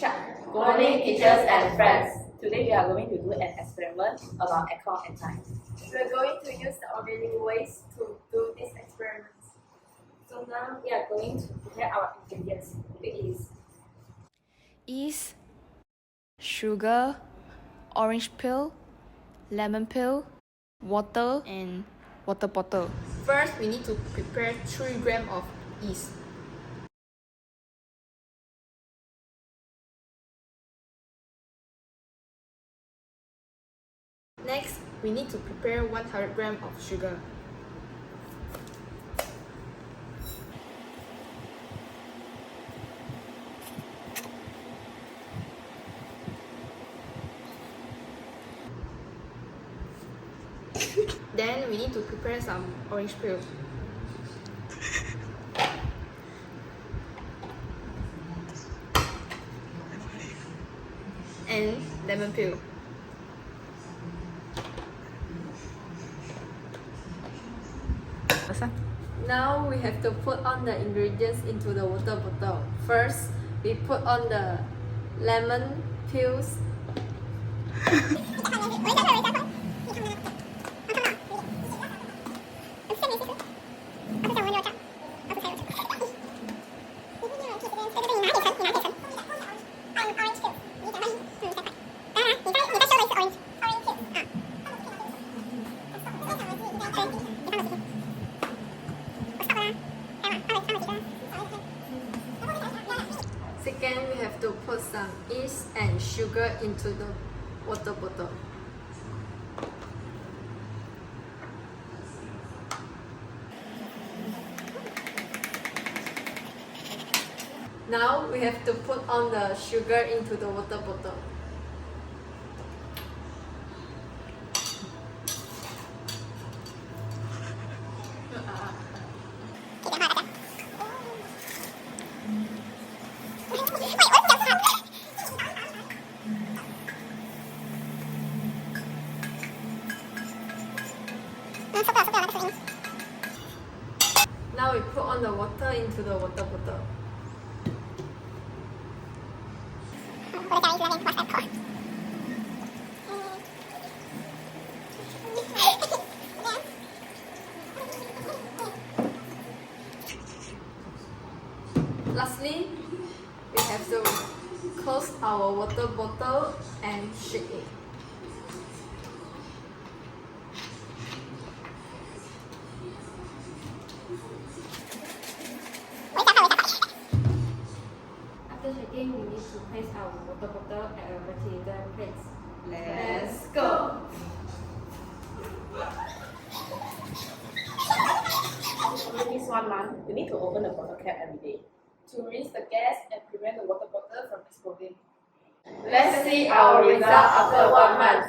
Good morning, teachers and friends. Today we are going to do an experiment about Ecoenzyme. We are going to use the organic ways to do this experiment. So now we are going to prepare our ingredients. It is yeast, sugar, orange peel, lemon peel, water, and water bottle. First, we need to prepare 3 grams of yeast. Next, we need to prepare 100 grams of sugar. Then we need to prepare some orange peel. And lemon peel. Now we have to put on the ingredients into the water bottle. First, we put on the lemon peels. Second, we have to put some yeast and sugar into the water bottle. Now we have to put on the sugar into the water bottle. Now we put on the water into the water bottle. Lastly, we have to close our water bottle and shake it. After shaking, we need to place our water bottle at a ventilator place. Let's go! In this 1 month, you need to open the bottle cap every day to rinse the gas and prevent the water bottle from exploding. Let's see our result after 1 month.